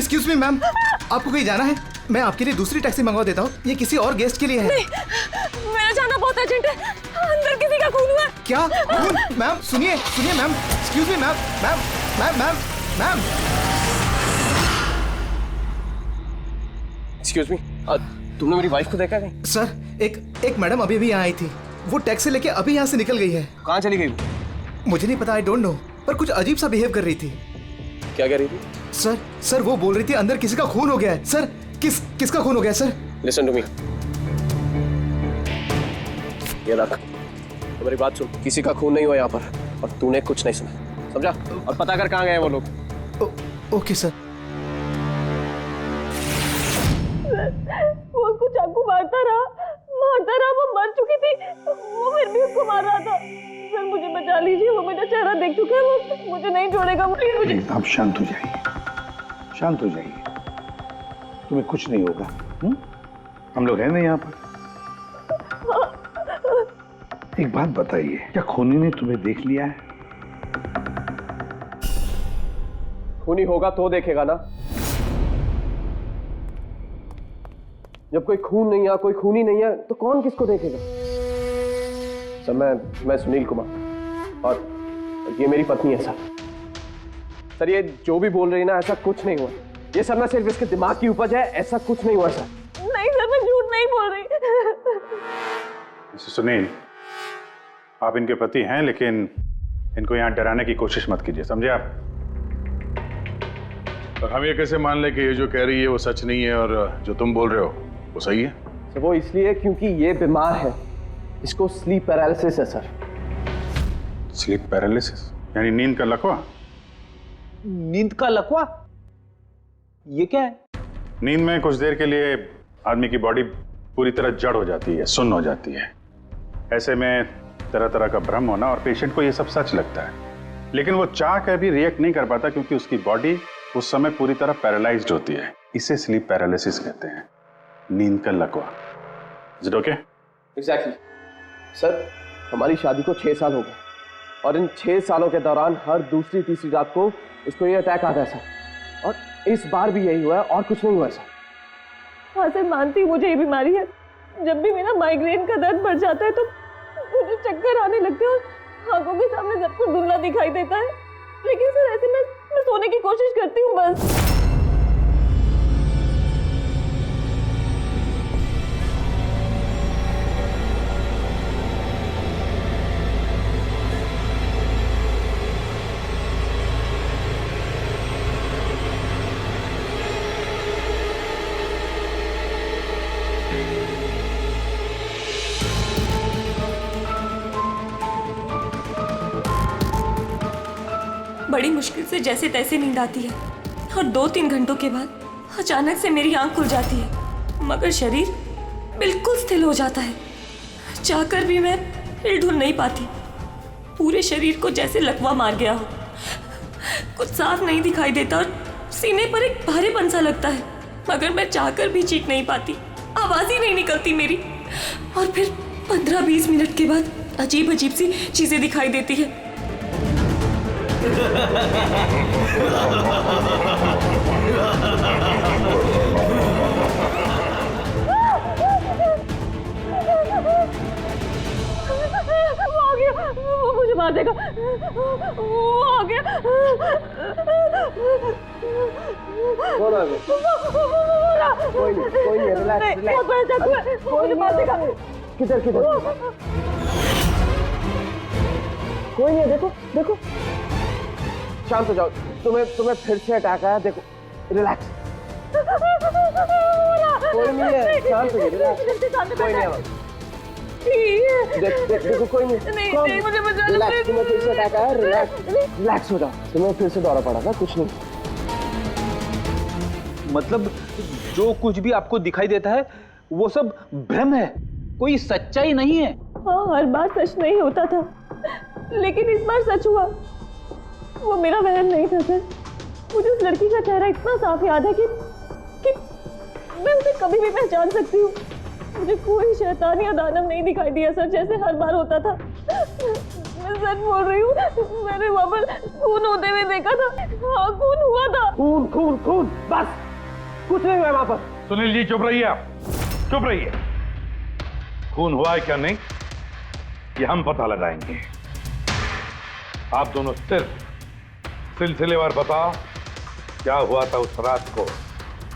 Excuse me ma'am, आपको कहीं जाना है? मैं आपके लिए दूसरी टैक्सी मंगवा देता हूँ, ये किसी और गेस्ट के लिए है। नहीं, मेरा जाना बहुत अर्जेंट है, अंदर किसी का खून हुआ है। क्या खून? मैम सुनिए सुनिए ma'am, excuse me ma'am, ma'am ma'am ma'am ma'am. Excuse me, तुमने मेरी वाइफ को देखा नहीं? सर एक मैडम अभी यहाँ आई थी, वो टैक्सी लेके अभी यहाँ से निकल गई है। कहाँ चली गई? मुझे नहीं पता, आई डोंट नो, पर कुछ अजीब सा बिहेव कर रही थी। क्या कह रही थी? सर वो बोल रही थी अंदर किसी का खून हो गया है। सर किसका खून हो गया सर? लिसन टू मी, ये रख, तो मेरी बात सुन, किसी का खून नहीं हुआ यहाँ पर, और तूने कुछ नहीं सुना, समझा? और पता कर कहाँ गए वो लोग। Okay sir. वो उसको चाकू मारता रहा, वो मर चुकी थी, वो फिर भी उसको मार रहा था। सर मुझे बचा लीजिए, वो मेरा चेहरा देख चुका है, वो मुझे नहीं छोड़ेगा, प्लीज मुझे। आप शांत हो जाइए, शांत हो जाइए, तुम्हें कुछ नहीं होगा। हम लोग हैं ना यहाँ पर। एक बात बताइए, क्या खूनी ने तुम्हें देख लिया है? खूनी होगा तो देखेगा ना। जब कोई खून नहीं है, कोई खूनी नहीं है, तो कौन किसको देखेगा? सर मैं सुनील कुमार, और ये मेरी पत्नी है सर। ये जो भी बोल रही है ना, ऐसा कुछ नहीं हुआ, ये सब ना सिर्फ इसके दिमाग की उपज है, ऐसा कुछ नहीं हुआ सर। नहीं सर, मैं झूठ नहीं बोल रही। सुनील, आप इनके पति हैं, लेकिन इनको यहाँ डराने की कोशिश मत कीजिए, समझे आप? और हम ये कैसे मान ले कि ये जो कह रही है वो सच नहीं है और जो तुम बोल रहे हो वो सही है? सर वो इसलिए क्योंकि ये बीमार है, इसको स्लीप पैरालिसिस है सर। स्लीप पैरालिसिस यानी नींद का लकवा? नींद का लकवा? ये क्या है? नींद में कुछ देर के लिए आदमी की बॉडी पूरी तरह जड़ हो जाती है, सुन्न हो जाती है। ऐसे में तरह तरह का भ्रम होना, और पेशेंट को ये सब सच लगता है, लेकिन वो चाह कर भी रिएक्ट नहीं कर पाता क्योंकि उसकी बॉडी उस समय पूरी तरह पैरालाइज्ड होती है। इसे स्लीप पैरालिसिस कहते हैं, नींद का लकवा। Is it okay? Exactly sir, हमारी शादी को 6 साल हो गए, और इन 6 सालों के दौरान हर दूसरी तीसरी रात को इसको ये अटैक आता है सर, और इस बार भी यही हुआ है, और कुछ नहीं हुआ सर। हाँ सर, मानती हूँ मुझे ये बीमारी है। जब भी मेरा माइग्रेन का दर्द बढ़ जाता है तो मुझे चक्कर आने लगते हैं और आंखों के सामने सब कुछ धुंधला दिखाई देता है। लेकिन सर ऐसे मैं सोने की कोशिश करती हूँ बस। बड़ी मुश्किल से जैसे तैसे नींद आती है, और 2-3 घंटों के बाद अचानक से मेरी आंख खुल जाती है, मगर शरीर बिल्कुल स्थिर हो जाता है। चाहकर भी मैं हिल-डुल नहीं पाती। पूरे शरीर को जैसे लकवा मार गया हो, कुछ साफ नहीं दिखाई देता और सीने पर एक भारीपन सा लगता है, मगर मैं चाहकर भी चीख नहीं पाती, आवाज ही नहीं निकलती मेरी। और फिर 15-20 मिनट के बाद अजीब अजीब सी चीजें दिखाई देती है। वो मुझे मार देगा, वो आ गया। कौन आ गया? कोई नहीं, रिलैक्स। मुझे मार देगा। किधर? कोई नहीं है, देखो। शांत हो जाओ, तुम्हें फिर से अटैक आया, देखो, रिलैक्स। कोई नहीं है, शांत हो जाओ, कोई नहीं है। देखो कोई नहीं, मुझे बचा लो। रिलैक्स, तुम्हें फिर से अटैक आया, रिलैक्स हो जाओ, तुम्हें फिर से दौरा पड़ा था, कुछ नहीं। मतलब जो कुछ भी आपको दिखाई देता है वो सब भ्रम है, कोई सच्चाई नहीं है। हाँ, हर बार सच नहीं होता था, लेकिन इस बार सच हुआ। वो मेरा वहम नहीं था सर। मुझे उस लड़की का चेहरा इतना साफ याद है कि मैं उसे कभी भी पहचान सकती हूँ। मुझे कोई शैतान या दानव नहीं दिखाई दिया सर, जैसे हर बार होता था। सच बोल रही हूँ, मैंने वहाँ पर खून होते हुए देखा था। हाँ, खून हुआ था। खून खून खून, बस कुछ नहीं हुआ वहां पर। सुनील जी चुप रहिए, आप चुप रहिए। खून हुआ है क्या नहीं ये हम पता लगाएंगे। आप दोनों सिर्फ सिलसिलेवार बताओ क्या हुआ था उस रात को,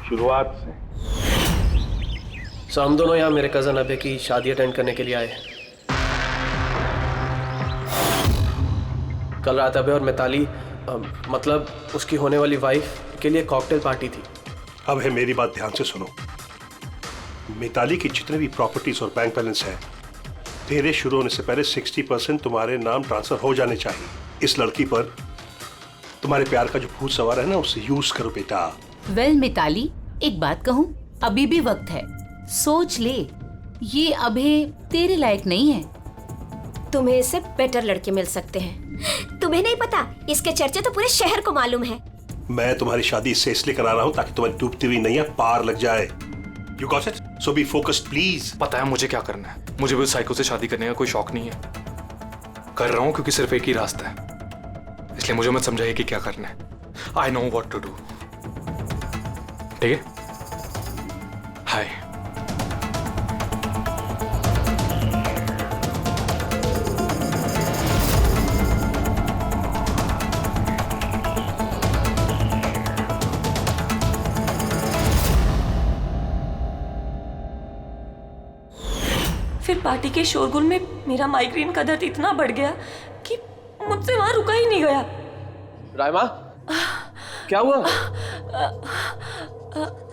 शुरुआत से। सो हम दोनों यहाँ मेरे कजन अभय की शादी अटेंड करने के लिए आए। कल रात अभय और मिताली मतलब उसकी होने वाली वाइफ के लिए कॉकटेल पार्टी थी। अब है मेरी बात ध्यान से सुनो। मिताली की जितने भी प्रॉपर्टीज और बैंक बैलेंस है तेरे शुरू होने से पहले 60% तुम्हारे नाम ट्रांसफर हो जाने चाहिए। इस लड़की पर तुम्हारे प्यार का जो भूत सवार है ना उसे यूज करो बेटा। वेल मिताली, एक बात कहूँ, अभी भी वक्त है, सोच ले। ये अभय तेरे लायक नहीं है। तुम्हें इससे बेटर लड़के मिल सकते हैं। तुम्हें नहीं पता, इसके चर्चे तो पूरे शहर को मालूम है। मैं तुम्हारी शादी इससे इसलिए करा रहा हूँ ताकि तुम्हारी डूबती हुई नैया पार लग जाए। You got it? So be focused please. पता है मुझे क्या करना है। मुझे भी साइको से शादी करने का कोई शौक नहीं है। कर रहा हूँ क्योंकि सिर्फ एक ही रास्ता है, इसलिए मुझे मत समझाइए कि क्या करना है। I know what to do. ठीक है? हाय। फिर पार्टी के शोरगुल में मेरा माइग्रेन का दर्द इतना बढ़ गया कि मुझसे वहां रुका ही नहीं गया। रायमा, क्या हुआ?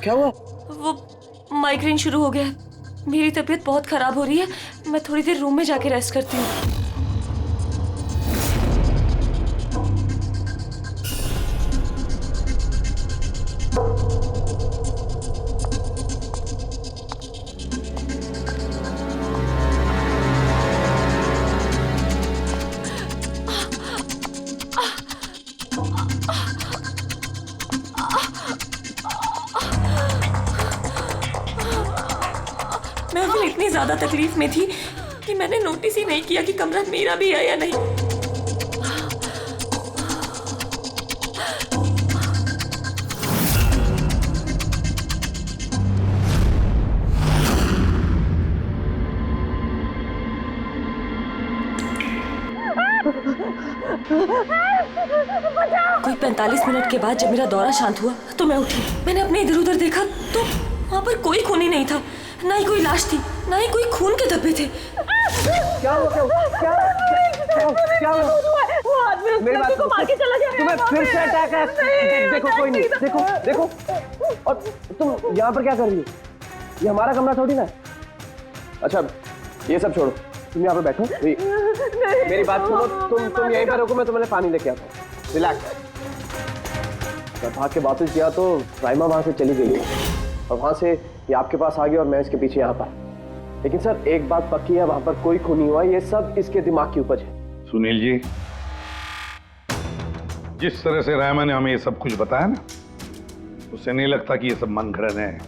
क्या हुआ? वो माइग्रेन शुरू हो गया है। मेरी तबीयत बहुत खराब हो रही है। मैं थोड़ी देर रूम में जाके रेस्ट करती हूँ। मैं उस दिन इतनी ज्यादा तकलीफ में थी कि मैंने नोटिस ही नहीं किया कि कमरा मेरा भी है या नहीं। कोई 45 मिनट के बाद जब मेरा दौरा शांत हुआ तो मैं उठी। मैंने अपने इधर उधर देखा तो वहां पर कोई खून ही नहीं था, ना ही कोई लाश थी, ना ही कोई खून के धब्बे थे। क्या हुआ? क्या हुआ? वो आदमी उस लड़की को मार के चला गया। तुम्हें फिर से अटैक है? देखो कोई नहीं, देखो। और तुम यहाँ पर क्या कर रही हो? ये हमारा कमरा थोड़ी ना है। अच्छा ये सब छोड़ो, तुम यहाँ पर बैठो। मेरी बात सुनो, तुम यहीं पर रुको, मैं तुम्हें पानी लेके आता हूँ। रिलैक्स। मैं भाग के वापस गया तो राइमा वहां से चली गई और वहां से ये आपके पास आ गया और मैं इसके पीछे यहाँ पर। लेकिन सर एक बात पक्की है, वहां पर कोई खून नहीं हुआ। ये सब इसके दिमाग की उपज है। सुनील जी, जिस तरह से रायमा ने हमें ये सब कुछ बताया ना, उससे नहीं लगता कि ये सब मन घड़न है।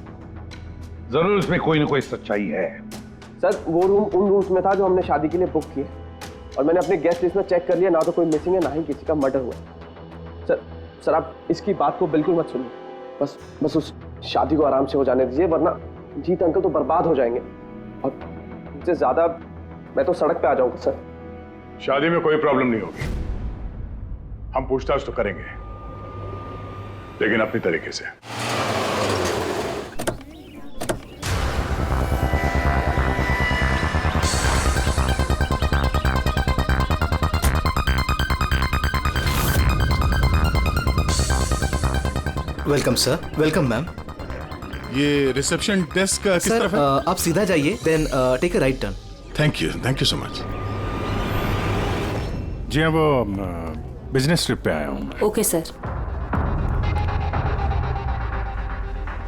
जरूर इसमें कोई ना कोई सच्चाई है। सर वो रूम उन रूम्स में था जो हमने शादी के लिए बुक किए और मैंने अपने गेस्ट लिस्ट में चेक कर लिया, ना तो कोई मिसिंग है ना ही किसी का मर्डर हुआ। सर आप इसकी बात को बिल्कुल मत सुनिए। बस उस शादी को आराम से हो जाने दीजिए, वरना जीत अंकल तो बर्बाद हो जाएंगे और इससे ज्यादा मैं तो सड़क पे आ जाऊंगा। सर शादी में कोई प्रॉब्लम नहीं होगी, हम पूछताछ तो करेंगे, लेकिन अपनी तरीके से। Welcome sir. Welcome ma'am. ये रिसेप्शन डेस्क किस सर तरफ है? आप सीधा जाइए, then take a right turn. Thank you so much. जी हाँ, वो बिजनेस ट्रिप पे आया हूँ। ओके सर,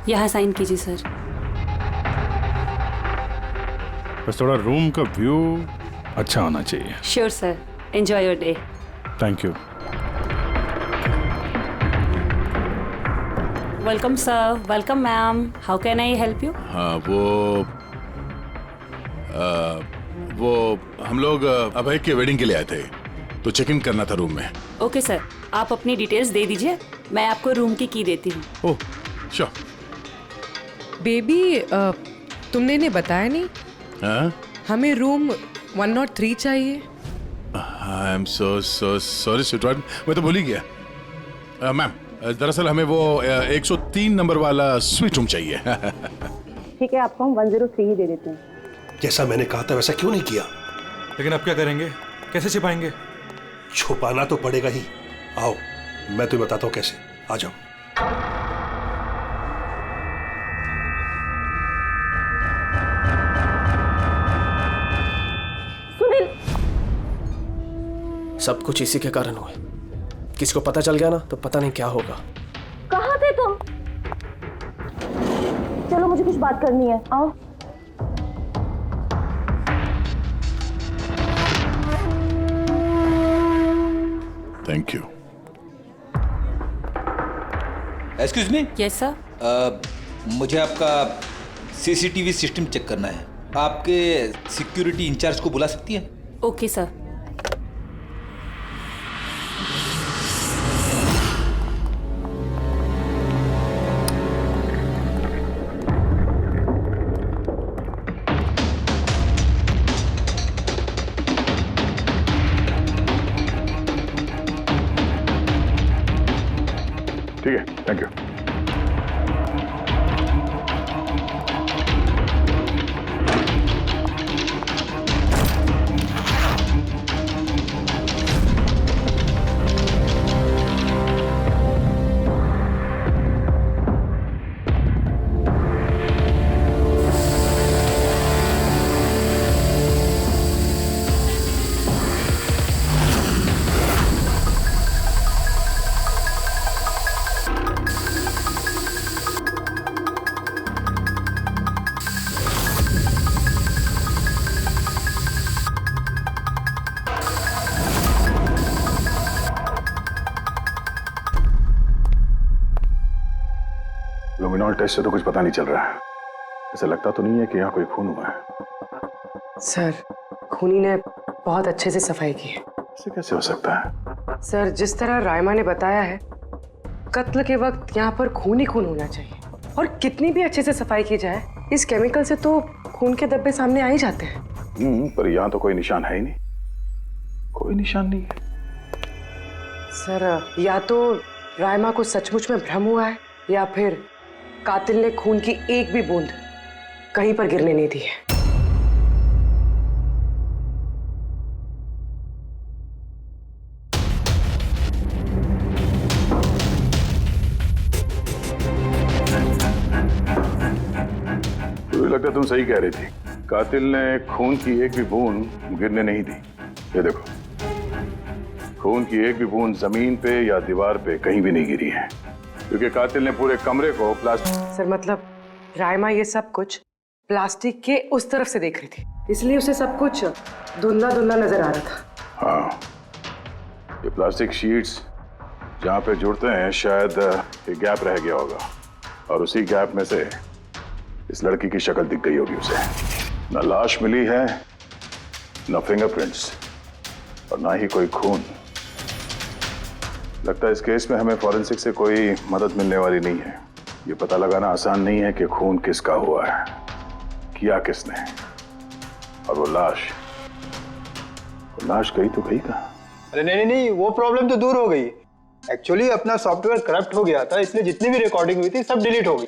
यहाँ साइन कीजिए सर। बस थोड़ा रूम का व्यू अच्छा होना चाहिए। Sure sir, enjoy your day. Thank you. Welcome sir, welcome ma'am, how can I help you? हाँ, वो हम लोग अभय के वेडिंग के लिए आए थे। तो चेक इन करना था रूम में। ओके सर, आप अपनी डिटेल्स दे दीजिए, मैं आपको रूम की देती हूँ। Oh sure. बेबी तुमने इन्हें बताया नहीं? हाँ? हमें रूम 103 चाहिए। I am so sorry sweetheart, मैं तो भूल ही गया। मैम दरअसल हमें वो 103 नंबर वाला स्वीट रूम चाहिए। ठीक है, आपको हम 103 ही दे देते हैं। जैसा मैंने कहा था वैसा क्यों नहीं किया? लेकिन अब क्या करेंगे, कैसे छिपाएंगे? छुपाना तो पड़ेगा ही। आओ मैं तुम्हें बताता हूँ कैसे। आ जाओ। सुनील, सब कुछ इसी के कारण हुआ। किसी को पता चल गया ना तो पता नहीं क्या होगा। कहाँ थे तुम? चलो मुझे कुछ बात करनी है, आओ। Thank you. Excuse me. Yes sir. मुझे आपका सीसीटीवी सिस्टम चेक करना है। आपके सिक्योरिटी इंचार्ज को बुला सकती है? Okay sir. ठीक है, थैंक यू। लुमिनॉल टेस्ट से तो कुछ पता नहीं चल रहा है। ऐसा लगता तो नहीं है कि यहाँ कोई खून हुआ है। सर खूनी ने बहुत अच्छे से सफाई की है। ऐसे कैसे हो सकता है? सर जिस तरह रायमा ने बताया है, कत्ल के वक्त यहाँ पर खून ही खून होना चाहिए। और कितनी भी अच्छे से सफाई की जाए, इस केमिकल से तो खून के धब्बे सामने आ ही जाते हैं। पर यहाँ तो कोई निशान है ही नहीं। कोई निशान नहीं है। सर या तो रायमा को सचमुच में भ्रम हुआ है, या फिर कातिल ने खून की एक भी बूंद कहीं पर गिरने नहीं दी है। मुझे लगता तुम सही कह रही थी। कातिल ने खून की एक भी बूंद गिरने नहीं दी। ये देखो, खून की एक भी बूंद जमीन पे या दीवार पे कहीं भी नहीं गिरी है, क्योंकि कातिल ने पूरे कमरे को प्लास्टिक। सर मतलब रायमा ये सब कुछ प्लास्टिक के उस तरफ से देख रही थी, इसलिए उसे सब कुछ धुंधला धुंधला नजर आ रहा था। हाँ, ये प्लास्टिक शीट्स जहाँ पे जुड़ते हैं, शायद एक गैप रह गया होगा, और उसी गैप में से इस लड़की की शक्ल दिख गई होगी उसे। न लाश मिली है, न फिंगरप्रिंट्स, और ना ही कोई खून। लगता है इस केस में हमें फॉरेंसिक से कोई मदद मिलने वाली नहीं है। ये पता लगाना आसान नहीं है कि खून किसका हुआ है, किया किसने, और वो लाश गई तो गई कहाँ? अरे नहीं नहीं, वो प्रॉब्लम तो दूर हो गई। एक्चुअली अपना सॉफ्टवेयर करप्ट हो गया था, इसलिए जितनी भी रिकॉर्डिंग हुई थी सब डिलीट हो गई।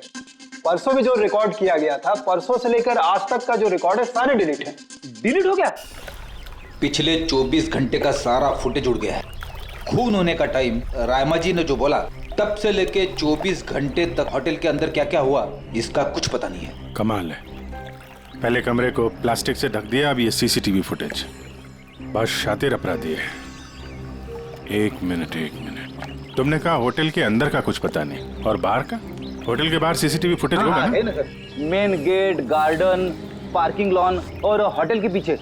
परसों भी जो रिकॉर्ड किया गया था, परसों से लेकर आज तक का जो रिकॉर्ड है सारे डिलीट है। डिलीट हो गया? पिछले 24 घंटे का सारा फुटेज उड़ गया है। खून होने का टाइम रायमा जी ने जो बोला, तब से लेके 24 घंटे तक होटल के अंदर क्या क्या हुआ इसका कुछ पता नहीं है। कमाल है, पहले कमरे को प्लास्टिक से ढक दिया, अब ये सीसीटीवी फुटेज। बहुत शातिर अपराधी है। एक मिनट, तुमने कहा होटल के अंदर का कुछ पता नहीं, और बाहर का? होटल के बाहर सीसीटीवी फुटेज होगा ना? Main gate, garden, parking lawn और होटल के पीछे।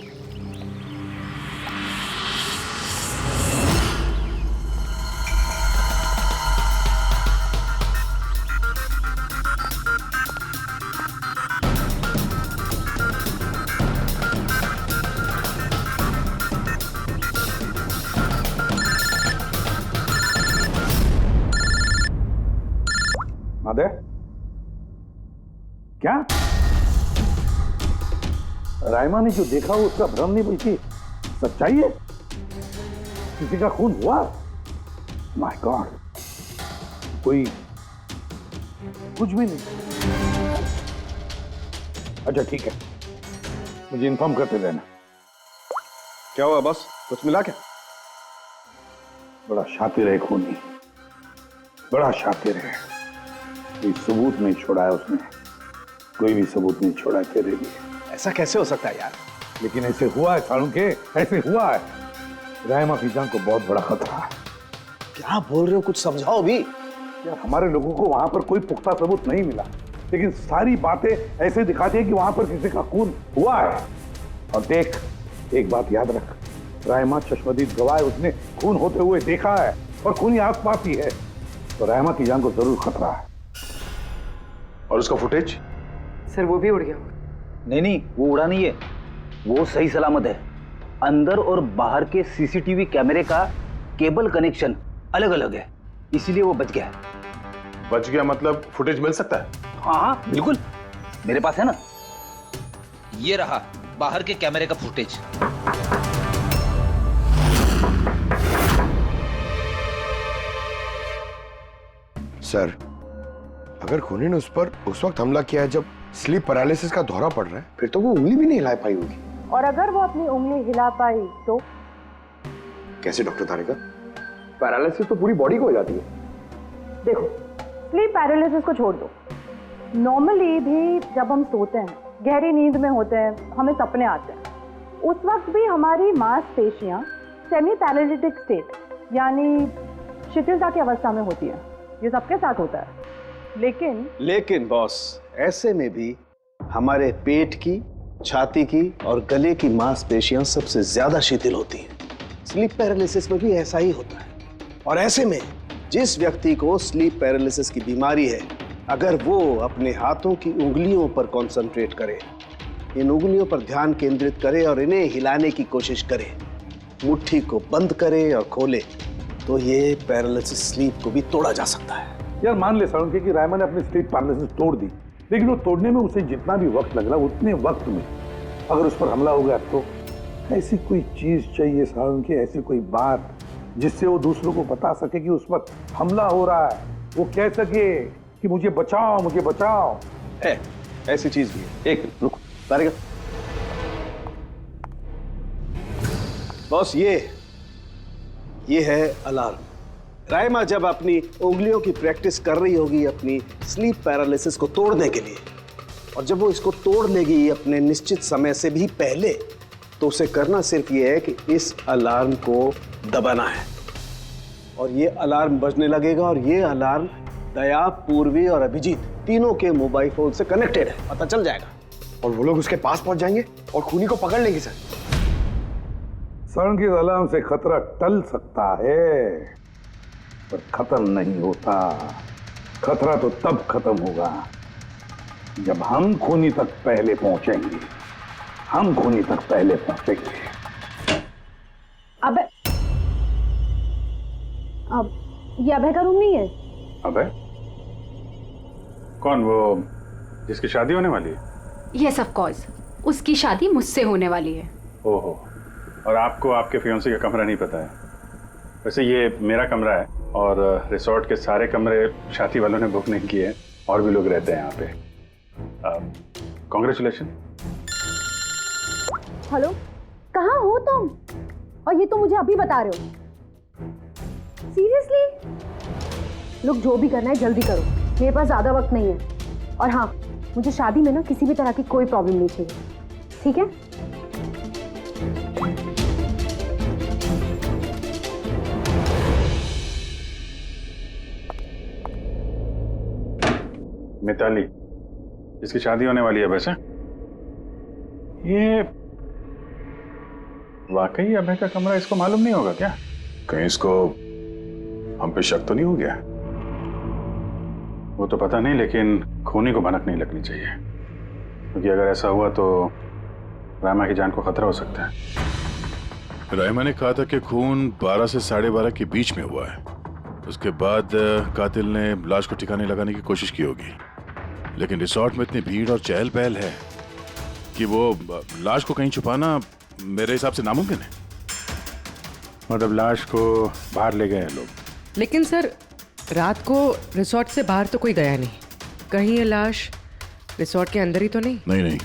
क्या? रायमा ने जो देखा वो उसका भ्रम नहीं बल्कि सच्चाई है? किसी का खून हुआ? माय गॉड, कोई कुछ भी नहीं। अच्छा ठीक है, मुझे इन्फॉर्म करते रहना। क्या हुआ बॉस, कुछ मिला क्या? बड़ा शातिर है खूनी, बड़ा शातिर है। कोई सबूत नहीं छोड़ा है उसने, कोई भी सबूत नहीं छोड़ा तेरे लिए। ऐसा कैसे हो सकता है यार? लेकिन ऐसे हुआ है सालुंके, ऐसे हुआ है। रायमा की जान को बहुत बड़ा खतरा है। क्या बोल रहे हो, कुछ समझाओ भी। यार हमारे लोगों को वहां पर कोई पुख्ता सबूत नहीं मिला, लेकिन सारी बातें ऐसे दिखाती है कि वहां पर किसी का खून हुआ है। और देख, एक बात याद रख, रायमा चश्मदीद गवाह है, उसने खून होते हुए देखा है और खूनी आसपास ही है, तो रायमा की जान को जरूर खतरा है। और उसका फुटेज? सर वो भी उड़ गया। नहीं, वो उड़ा नहीं है, वो सही सलामत है। अंदर और बाहर के सीसीटीवी कैमरे का केबल कनेक्शन अलग अलग है, इसीलिए वो बच गया है। बच गया मतलब फुटेज मिल सकता है? हाँ बिल्कुल, मेरे पास है ना। ये रहा बाहर के कैमरे का फुटेज। सर, अगर खूनी ने उस पर उस वक्त हमला किया है जब स्लीप पैरालिसिस का दौरा पड़ रहा है, फिर तो वो उंगली भी नहीं हिला पाई होगी। और अगर वो अपनी उंगली हिला पाई तो? कैसे डॉक्टर तारिका? पैरालिसिस तो पूरी बॉडी को हो जाती है। देखो, स्लीप पैरालिसिस को छोड़ दो, नॉर्मली भी जब हम सोते हैं, गहरी नींद में होते हैं, हमें सपने आते हैं, उस वक्त भी हमारी मांसपेशियां सेमी पैरालिटिक स्टेट यानी शिथिलता की अवस्था में होती है। ये सबके साथ होता है। लेकिन बॉस, ऐसे में भी हमारे पेट की, छाती की और गले की मांसपेशियां सबसे ज्यादा शिथिल होती हैं। स्लीप पैरालिसिस में भी ऐसा ही होता है। और ऐसे में जिस व्यक्ति को स्लीप पैरालिसिस की बीमारी है, अगर वो अपने हाथों की उंगलियों पर कंसंट्रेट करे, इन उंगलियों पर ध्यान केंद्रित करे और इन्हें हिलाने की कोशिश करे, मुट्ठी को बंद करे और खोले, तो ये पैरालिसिस स्लीप को भी तोड़ा जा सकता है। यार मान ले सालुंके कि रायमा ने अपनी स्लीप पैरालिसिस तोड़ दी, लेकिन वो तोड़ने में उसे जितना भी वक्त लग रहा, उतने वक्त में अगर उस पर हमला हो गया तो ऐसी कोई चीज चाहिए सालुंके, ऐसी कोई बात जिससे वो दूसरों को बता सके कि उस वक्त हमला हो रहा है, वो कह सके कि मुझे बचाओ, मुझे बचाओ। है, ऐसी चीज भी है। एक मिनट रुको तारिका। बॉस, ये है अलार्म। रायमा जब अपनी उंगलियों की प्रैक्टिस कर रही होगी अपनी स्लीप पैरालिसिस को तोड़ने के लिए, और जब वो इसको तोड़ लेगी अपने निश्चित समय से भी पहले, तो उसे करना सिर्फ ये है कि इस अलार्म को दबाना है, और ये अलार्म बजने लगेगा। और ये अलार्म दया, पूर्वी और अभिजीत तीनों के मोबाइल फोन से कनेक्टेड है, पता चल जाएगा। और वो लोग उसके पास पहुंच जाएंगे और खूनी को पकड़ लेंगे। सर की अलार्म से खतरा टल सकता है, पर खत्म नहीं होता। खतरा तो तब खत्म होगा जब हम खूनी तक पहले पहुंचेंगे। हम खूनी तक पहले पहुंचेंगे। अब ये अभय का रूम नहीं है? अभय? कौन? वो जिसकी शादी होने वाली है? यस ऑफ कोर्स, उसकी शादी मुझसे होने वाली है। ओहो, और आपको आपके फियांसे का कमरा नहीं पता है? वैसे ये मेरा कमरा है और रिसोर्ट के सारे कमरे शादी वालों ने बुक नहीं किए हैं, और भी लोग रहते हैं यहाँ पे। कॉन्ग्रेचुलेशन। हेलो, कहाँ हो तुम? और ये तो मुझे अभी बता रहे हो? सीरियसली? लोग जो भी करना है जल्दी करो, मेरे पास ज्यादा वक्त नहीं है। और हाँ, मुझे शादी में ना किसी भी तरह की कोई प्रॉब्लम नहीं चाहिए, ठीक है? मिताली, जिसकी शादी होने वाली है, वैसे ये वाकई अभय का कमरा इसको मालूम नहीं होगा क्या? कहीं इसको हम पे शक तो नहीं हो गया? वो तो पता नहीं, लेकिन खूनी को भनक नहीं लगनी चाहिए, क्योंकि अगर ऐसा हुआ तो रायमा की जान को खतरा हो सकता है। रायमा ने कहा था कि खून 12 से 12:30 के बीच में हुआ है। उसके बाद कातिल ने लाश को ठिकाने लगाने की कोशिश की होगी। लेकिन रिसोर्ट में इतनी भीड़ और चहल पहल है कि वो लाश को कहीं छुपाना मेरे हिसाब से नामुमकिन है। मतलब लाश को बाहर ले गए हैं लोग। लेकिन सर, रात को रिसोर्ट से बाहर तो कोई गया नहीं। कहीं ये लाश रिसोर्ट के अंदर ही तो नहीं? नहीं,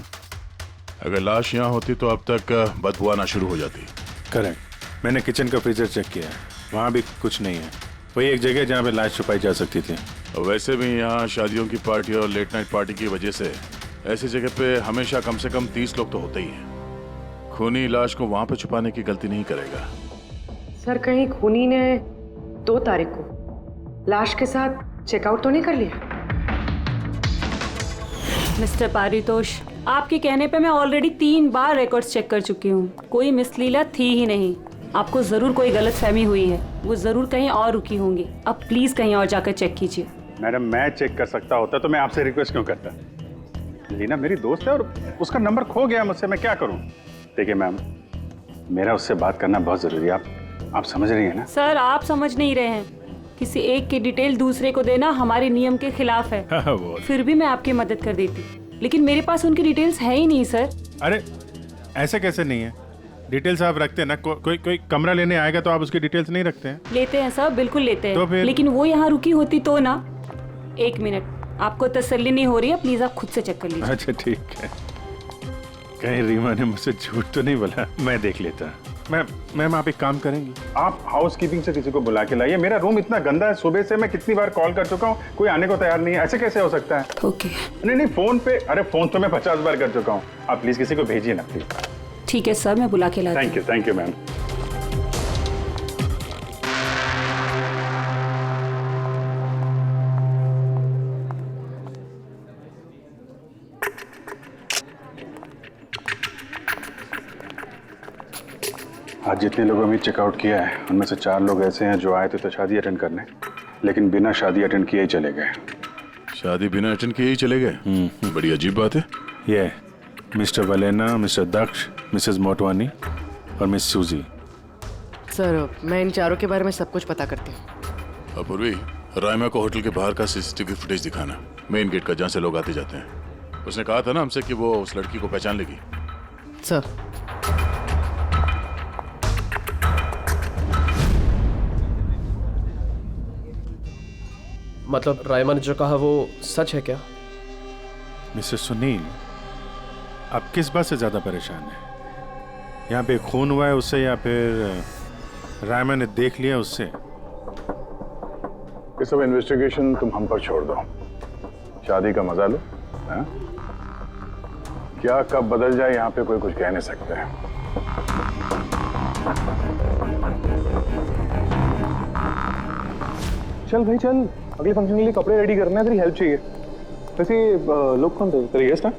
अगर लाश यहाँ होती तो अब तक बदबू आना शुरू हो जाती। करेक्ट। मैंने किचन का फ्रीजर चेक किया है, वहाँ भी कुछ नहीं है। वही एक जगह जहाँ पे लाश छुपाई जा सकती थी। और वैसे भी यहाँ शादियों की पार्टी और लेट नाइट पार्टी की वजह से ऐसी जगह पे हमेशा कम से कम 30 लोग तो होते ही हैं। खूनी लाश को वहाँ पे छुपाने की गलती नहीं करेगा। सर, कहीं खूनी ने 2 तारीख को लाश के साथ चेकआउट तो नहीं कर लिया? मिस्टर पारितोष, आपके कहने पे मैं ऑलरेडी 3 बार रिकॉर्ड्स चेक कर चुकी हूँ। कोई मिसलीला थी ही नहीं। आपको जरूर कोई गलतफहमी हुई है, वो जरूर कहीं और रुकी होंगी। अब प्लीज कहीं और जाकर चेक कीजिए। मैडम, मैं चेक कर सकता होता तो मैं आपसे रिक्वेस्ट क्यों करता? लीना मेरी दोस्त है और उसका नंबर खो गया मुझसे, मैं क्या करूं? देखिए मैम, मेरा उससे बात करना बहुत जरूरी है। आप समझ रही हैं ना? सर, आप समझ नहीं रहे हैं। किसी एक की डिटेल दूसरे को देना हमारे नियम के खिलाफ है। फिर भी मैं आपकी मदद कर देती, लेकिन मेरे पास उनकी डिटेल्स है ही नहीं सर। अरे ऐसे कैसे नहीं है? डिटेल्स आप रखते हैं ना। कोई कमरा लेने आएगा तो आप उसकी डिटेल्स नहीं रखते हैं? लेते हैं सर, बिल्कुल लेते हैं। तो फिर? लेकिन वो यहाँ रुकी होती तो ना। 1 मिनट, आपको तसल्ली नहीं हो रही है, प्लीज आप खुद से चेक कर लीजिए। अच्छा ठीक है। कहीं रीमा ने मुझसे झूठ तो नहीं बोला? मैं देख लेता। मैम आप एक काम करेंगी, आप हाउस कीपिंग से किसी को बुला के लाइए। मेरा रूम इतना गंदा है, सुबह से मैं कितनी बार कॉल कर चुका हूँ, कोई आने को तैयार नहीं है। ऐसे कैसे हो सकता है? ओके। नहीं, फोन पे, अरे फोन तो मैं 50 बार कर चुका हूँ। आप प्लीज किसी को भेजिए ना प्लीज। ठीक है सर, मैं बुला के लाती हूँ। Thank you ma'am. आज जितने लोगों ने चेकआउट किया है उनमें से 4 लोग ऐसे हैं जो आए थे तो शादी अटेंड करने, लेकिन बिना शादी अटेंड किए ही चले गए। शादी बिना अटेंड किए ही चले गए? बड़ी अजीब बात है। ये मिस्टर वलेना, मिस्टर दक्ष, मिसेस मोटवानी और मिस सूजी। सर, मैं इन चारों के बारे में सब कुछ पता करती हूँ। अपूर्वी, रायमा को होटल के बाहर का सीसीटीवी फुटेज दिखाना, मेन गेट का, जहाँ से लोग आते जाते हैं। उसने कहा था ना हमसे कि वो उस लड़की को पहचान लेगी। सर, मतलब रायमा ने जो कहा वो सच है क्या? मिस्टर सुनील, आप किस बात से ज्यादा परेशान हैं? यहाँ पे खून हुआ है उससे या फिर रायमा ने देख लिया उससे? ये सब इन्वेस्टिगेशन तुम हम पर छोड़ दो, शादी का मजा लो। हा? क्या कब बदल जाए यहाँ पे कोई कुछ कह नहीं सकते हैं। चल भाई चल, अगले फंक्शन के लिए कपड़े रेडी करना है, तेरी हेल्प चाहिए। वैसे लोग कौन थे? तेरे गेस्ट हैं?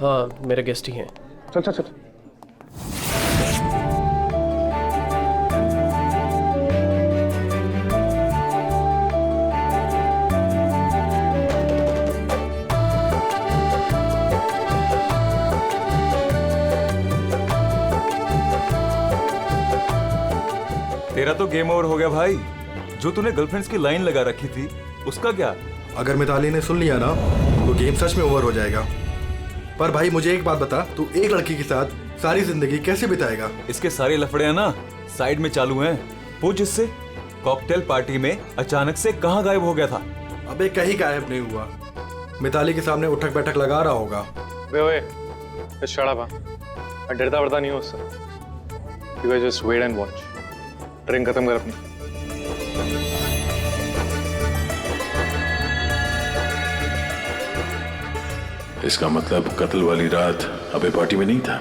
हाँ, मेरे गेस्ट ही हैं। चल चल चल। तेरा तो गेम ओवर हो गया भाई। जो तूने गर्लफ्रेंड्स की लाइन लगा रखी थी उसका क्या? अगर मिताली ने सुन लिया ना तो गेम सच में ओवर हो जाएगा। पर भाई मुझे एक बात बता, तू एक लड़की के साथ सारी जिंदगी कैसे बिताएगा? इसके सारे लफड़े हैं ना साइड में चालू हैं। पूछ इससे, कॉकटेल पार्टी में अचानक से कहाँ गायब हो गया था? अबे कहीं गायब नहीं हुआ, मिताली के सामने उठक बैठक लगा रहा होगा। वे शट अप। मैं डरता वरता नहीं हूँ उससे। You guys just wait and watch. Drink खत्म कर अपनी। इसका मतलब कत्ल वाली रात अबे पार्टी में नहीं था।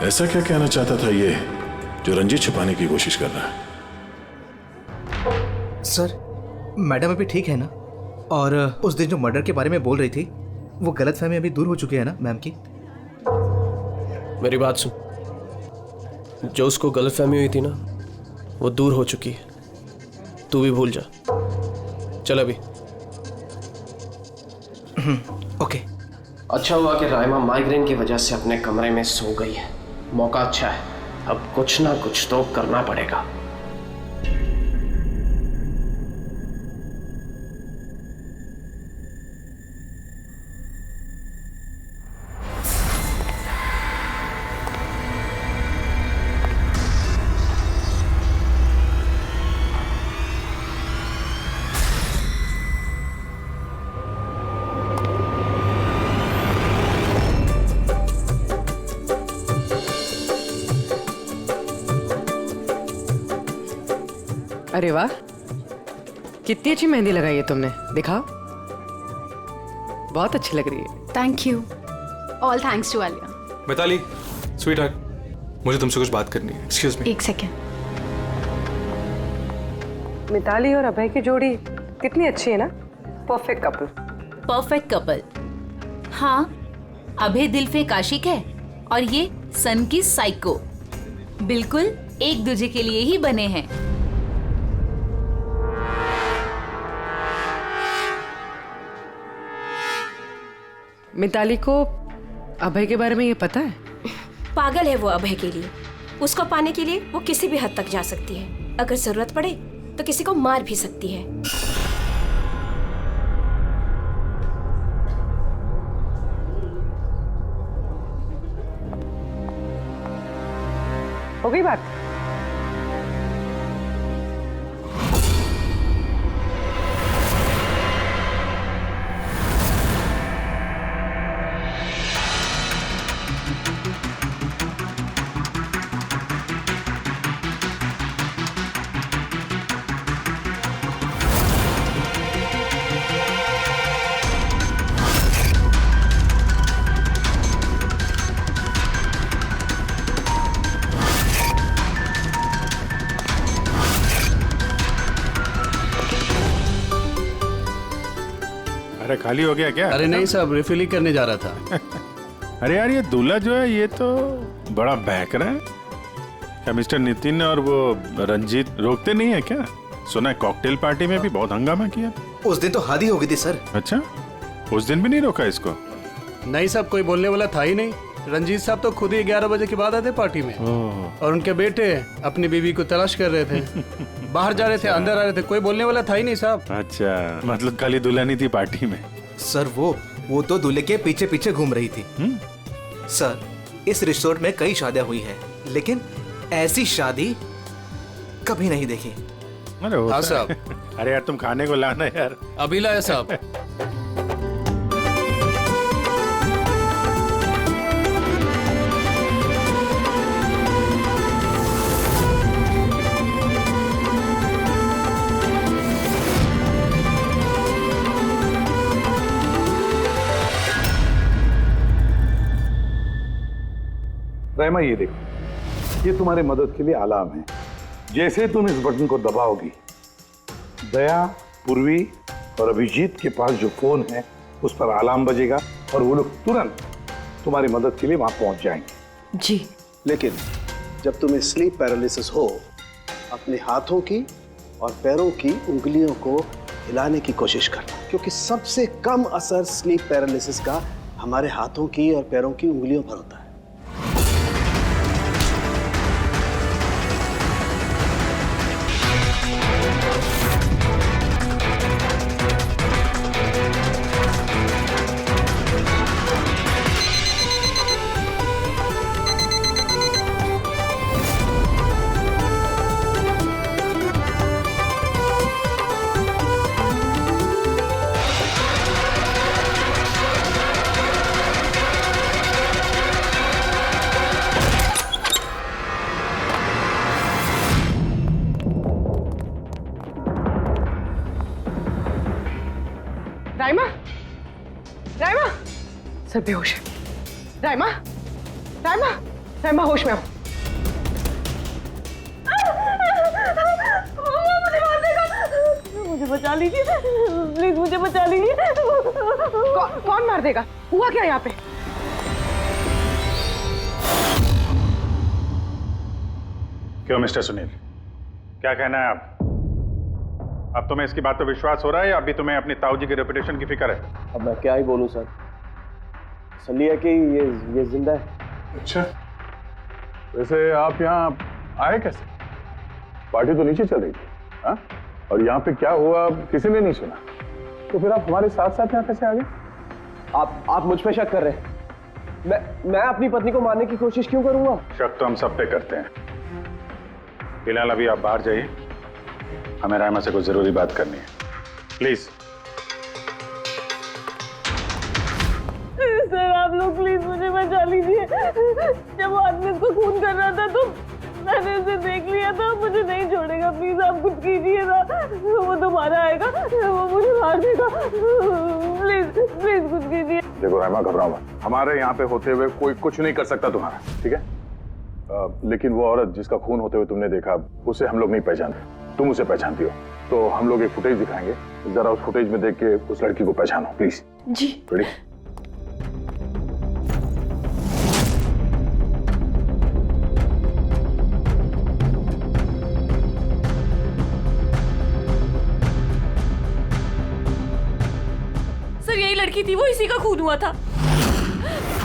ऐसा क्या कहना चाहता था ये जो रंजित छुपाने की कोशिश कर रहा है? सर, मैडम अभी ठीक है ना? और उस दिन जो मर्डर के बारे में बोल रही थी वो गलतफहमी अभी दूर हो चुकी है ना मैम की? मेरी बात सुन, जो उसको गलतफहमी हुई थी ना वो दूर हो चुकी है। तू भी भूल जा। चल अभी। ओके। अच्छा हुआ कि राइमा माइग्रेन की वजह से अपने कमरे में सो गई है। मौका अच्छा है, अब कुछ ना कुछ तो करना पड़ेगा। अरे वाह, कितनी अच्छी मेहंदी लगाई है तुमने, दिखाओ। बहुत अच्छी लग रही है। Thank you. All thanks to Alia. Mitali, sweetheart, मुझे तुमसे कुछ बात करनी है। Excuse me. एक सेकेंड। मिताली और अभय की जोड़ी कितनी अच्छी है ना, परफेक्ट कपल। Perfect couple. हाँ, अभय दिलफेक आशिक है और ये सन की साइको। बिल्कुल एक दूजे के लिए ही बने हैं। मिताली को अभय के बारे में ये पता है? पागल है वो अभय के लिए। उसको पाने के लिए वो किसी भी हद तक जा सकती है। अगर जरूरत पड़े तो किसी को मार भी सकती है। हो गई बात? अरे खाली हो गया क्या? अरे नहीं साहब, रिफिल ही करने जा रहा था। अरे यार, ये दूल्हा जो है ये तो बड़ा बहक रहा है। क्या मिस्टर नितिन और वो रंजीत रोकते नहीं है क्या? सुना है कॉकटेल पार्टी में भी बहुत हंगामा किया। उस दिन तो हादी हो गई थी सर। अच्छा, उस दिन भी नहीं रोका इसको? नहीं साहब, कोई बोलने वाला था ही नहीं। रंजीत साहब तो खुद ही 11 बजे के बाद आते पार्टी में, और उनके बेटे अपनी बीवी को तलाश कर रहे थे। बाहर जा रहे थे, अंदर आ रहे थे, कोई बोलने वाला था ही नहीं साहब। अच्छा, मतलब खाली दुल्हन ही थी पार्टी में? सर वो तो दूल्हे के पीछे पीछे घूम रही थी। सर, इस रिसोर्ट में कई शादियां हुई हैं, लेकिन ऐसी शादी कभी नहीं देखी। अरे हाँ साहब। अरे यार, तुम खाने को लाना यार। अभी लाया साहब। रहमा, ये देखो, ये तुम्हारे मदद के लिए अलार्म है। जैसे तुम इस बटन को दबाओगी, दया, पूर्वी और अभिजीत के पास जो फोन है उस पर अलार्म बजेगा और वो लोग तुरंत तुम्हारी मदद के लिए वहां पहुंच जाएंगे। जी। लेकिन जब तुम्हें स्लीप पैरालिसिस हो, अपने हाथों की और पैरों की उंगलियों को हिलाने की कोशिश करना, क्योंकि सबसे कम असर स्लीप पैरालिसिस का हमारे हाथों की और पैरों की उंगलियों पर होता है। राइमा, राइमा, सब बेहोश है। राइमा, राइमा, राइमा होश में हो। मुझे बचा लीजिए, प्लीज मुझे बचा लीजिए। कौन मार देगा? हुआ क्या यहाँ पे? क्यों मिस्टर सुनील, क्या कहना है आप? अब तुम्हें इसकी बात पर विश्वास हो रहा है या अभी तुम्हें अपनी ताऊ जी के रेपुटेशन की फिक्र है? अब मैं क्या ही बोलूं सर, सली है कि ये जिंदा है। अच्छा, वैसे आप यहाँ आए कैसे? पार्टी तो नीचे चल रही थी, हाँ? और यहाँ पे क्या हुआ किसी ने नहीं सुना, तो फिर आप हमारे साथ साथ यहाँ कैसे आ गए? आप मुझ पे शक कर रहे हैं? मैं अपनी पत्नी को मारने की कोशिश क्यों करूंगा? शक तो हम सब पे करते हैं। फिलहाल अभी आप बाहर जाइए, हमें रायमा से कुछ जरूरी बात करनी है, प्लीज। सर आप लोग प्लीज मुझे बचा लीजिए। जब वो आदमी इसको खून कर रहा था तो मैंने उसे देख लिया था, मुझे नहीं छोड़ेगा। प्लीज आप कुछ कीजिए ना, वो दोबारा आएगा, वो मुझे मार देगा। प्लीज प्लीज कुछ कीजिए। देखो रायमा, घबराओ मत, हमारे यहाँ पे होते हुए कोई कुछ नहीं कर सकता तुम्हारा, ठीक है? लेकिन वो औरत जिसका खून होते हुए तुमने देखा, उसे हम लोग नहीं पहचानते, तुम उसे पहचानती हो, तो हम लोग एक फुटेज दिखाएंगे, जरा उस फुटेज में देख के उस लड़की को पहचानो प्लीज। जी। रेडी? सर यही लड़की थी, वो इसी का खून हुआ था,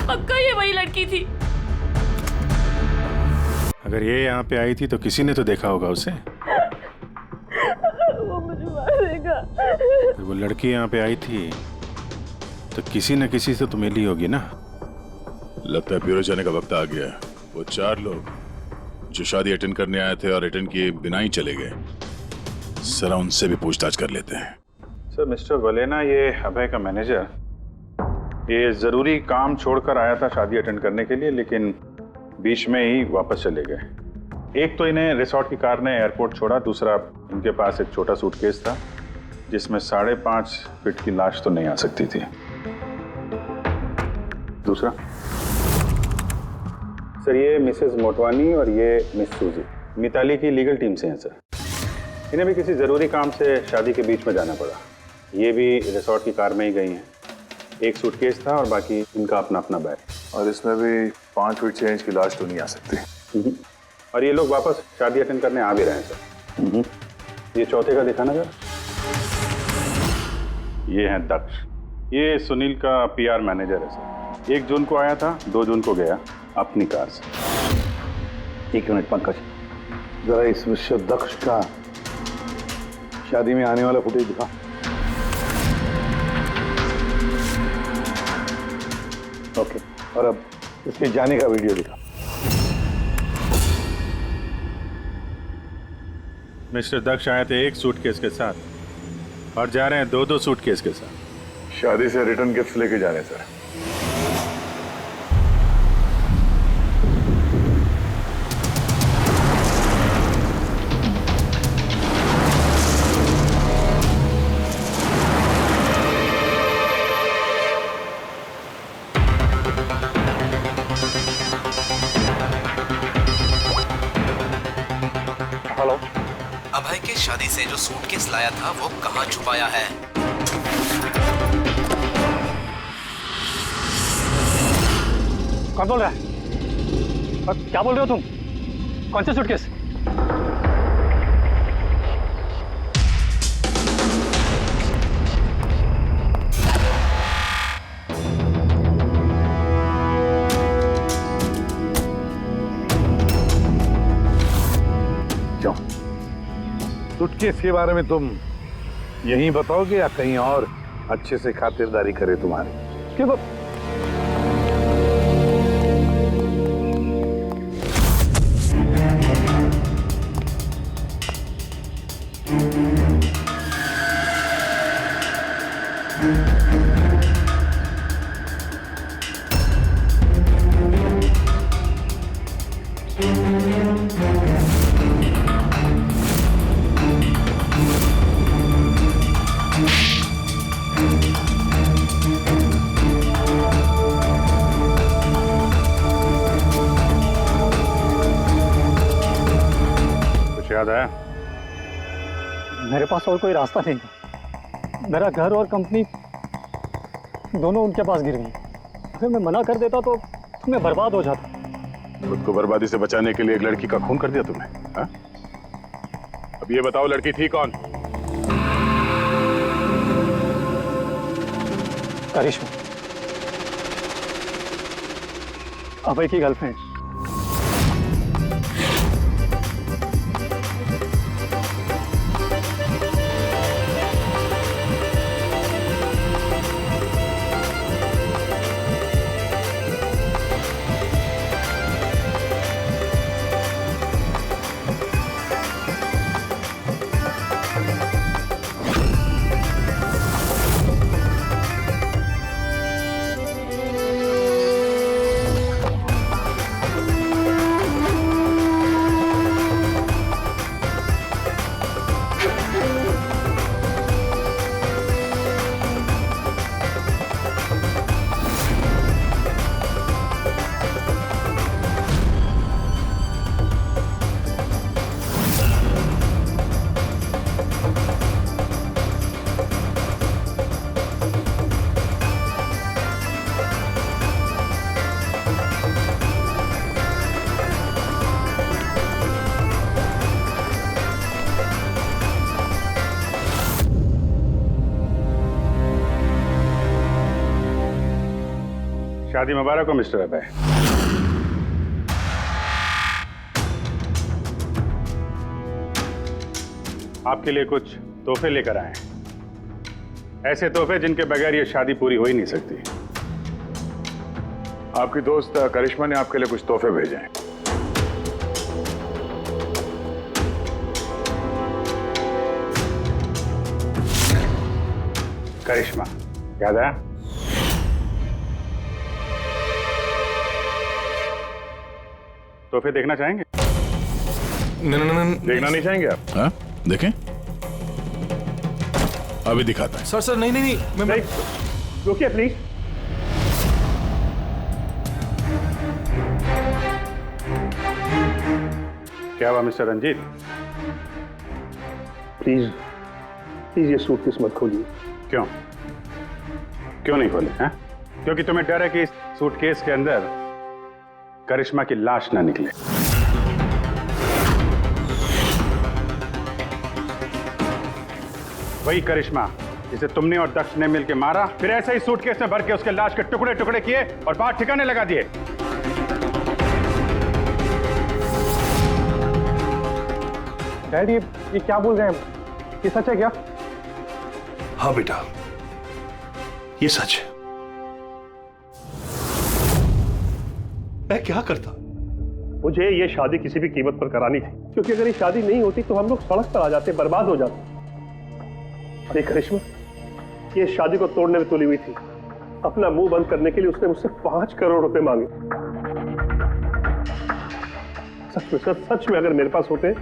पक्का ये वही लड़की थी। अगर ये यहाँ पे आई थी तो किसी ने तो देखा होगा उसे। वो मुझे मार देगा। वो लड़की यहाँ पे आई थी तो किसी न किसी से तो मिली होगी ना। लगता है ब्यूरो जाने का वक्त आ गया। वो 4 लोग जो शादी अटेंड करने आए थे और अटेंड किए बिना ही चले गए, जरा उनसे भी पूछताछ कर लेते हैं। सर मिस्टर वलेना, ये अभय का मैनेजर, ये जरूरी काम छोड़कर आया था शादी अटेंड करने के लिए, लेकिन बीच में ही वापस चले गए। एक तो इन्हें रिसोर्ट की कार ने एयरपोर्ट छोड़ा, दूसरा इनके पास एक छोटा सूटकेस था जिसमें 5.5 फीट की लाश तो नहीं आ सकती थी। दूसरा सर, ये मिसेस मोटवानी और ये मिस सूजी मिताली की लीगल टीम से हैं सर। इन्हें भी किसी ज़रूरी काम से शादी के बीच में जाना पड़ा। ये भी रिसोर्ट की कार में ही गई हैं। एक सूटकेस था और बाकी इनका अपना अपना बैग। और इसमें भी 5 फीट से इंच की लाश तो नहीं आ सकती। और ये लोग वापस शादी अटेंड करने आ भी रहे हैं सर। ये चौथे का दिखाना सर। ये है दक्ष, ये सुनील का PR मैनेजर है सर। 1 जून को आया था, 2 जून को गया अपनी कार से। 1 मिनट पंकज, जरा इस मिस्टर दक्ष का शादी में आने वाला फुटेज दिखा। ओके, और अब इसके जाने का वीडियो दिखा। मिस्टर दक्ष आए थे 1 सूटकेस के साथ और जा रहे हैं 2-2 सूटकेस के साथ। शादी से रिटर्न गिफ्ट लेके जाने सर। अभय के शादी से जो सूटकेस लाया था वो कहाँ छुपाया है? कौन बोल रहा है? और क्या बोल रहे हो तुम? कौन सा सूटकेस? क्यों? सूटकेस के बारे में तुम यहीं बताओगे या कहीं और अच्छे से खातिरदारी करे तुम्हारी? क्यों? याद आया? मेरे पास और कोई रास्ता नहीं था। मेरा घर और कंपनी दोनों उनके पास गिर गई। अगर मैं मना कर देता तो मैं बर्बाद हो जाता। खुद को बर्बादी से बचाने के लिए एक लड़की का खून कर दिया तुमने, हाँ? अब ये बताओ लड़की थी कौन? करिश्मा, अभय की गर्लफ्रेंड। शादी मुबारक हो मिस्टर अभय। आपके लिए कुछ तोहफे लेकर आए हैं, ऐसे तोहफे जिनके बगैर ये शादी पूरी हो ही नहीं सकती। आपकी दोस्त करिश्मा ने आपके लिए कुछ तोहफे भेजे हैं। करिश्मा, याद आया? तोहफे देखना चाहेंगे? नहीं, देखना नहीं चाहेंगे आप? हाँ, देखें। अभी दिखाता है। सर नहीं, मैं रुकिए प्लीज। क्या हुआ मिस्टर रंजीत? प्लीज ये सूटकेस मत खोलिए। क्यों? क्यों नहीं खोले? हैं? क्योंकि तुम्हें डर है कि इस सूटकेस के अंदर करिश्मा की लाश ना निकले। वही करिश्मा जिसे तुमने और दक्ष ने मिलकर मारा, फिर ऐसे ही सूटकेस में भर के उसके लाश के टुकड़े टुकड़े किए और बाहर ठिकाने लगा दिए। डैड, ये क्या बोल रहे हैं? ये सच है क्या? हाँ बेटा, ये सच है। मैं क्या करता? मुझे ये शादी किसी भी कीमत पर करानी थी, क्योंकि अगर ये शादी नहीं होती तो हम लोग सड़क पर आ जाते, बर्बाद हो जाते। अरे करिश्मा, ये शादी को तोड़ने में तुली हुई थी। अपना मुंह बंद करने के लिए उसने मुझसे 5 करोड़ रुपए मांगे। सच में अगर मेरे पास होते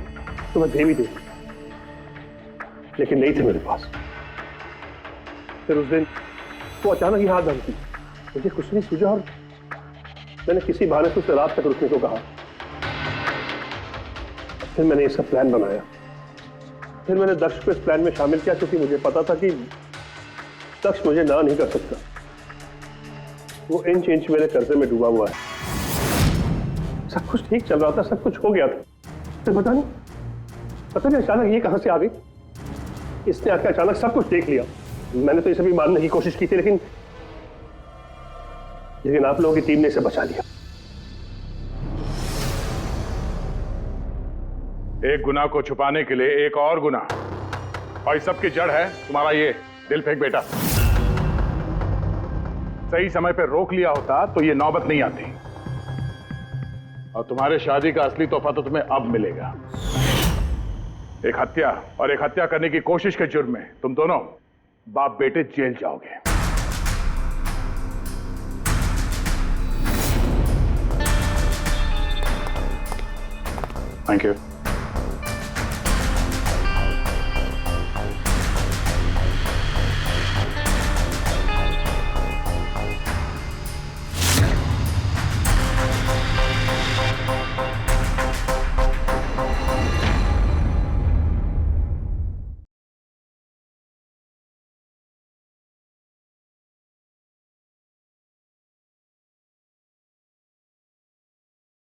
तो मैं दे भी देता, लेकिन नहीं थे मेरे पास। फिर उस दिन वो अचानक ही हाथ धमकी, मुझे कुछ नहीं सूझा और मैंने किसी बहाने से उसे रात तक रुकने को कहा। फिर मैंने इसका प्लान बनाया। फिर मैंने दक्ष को इस प्लान में शामिल किया, क्योंकि मुझे पता था कि दक्ष मुझे ना नहीं कर सकता। वो इंच इंच मेरे कर्जे में डूबा हुआ है। सब कुछ ठीक चल रहा था, सब कुछ हो गया था। फिर पता नहीं अचानक ये कहां से आ गई। इसने आके अचानक सब कुछ देख लिया। मैंने तो इसे भी मारने की कोशिश की थी, लेकिन आप लोगों की टीम ने इसे बचा लिया। एक गुनाह को छुपाने के लिए एक और गुनाह, और इस सब की जड़ है तुम्हारा ये दिल फेंक बेटा। सही समय पर रोक लिया होता तो ये नौबत नहीं आती, और तुम्हारे शादी का असली तोहफा तो तुम्हें अब मिलेगा। एक हत्या और एक हत्या करने की कोशिश के जुर्म में तुम दोनों बाप बेटे जेल जाओगे। Thank you.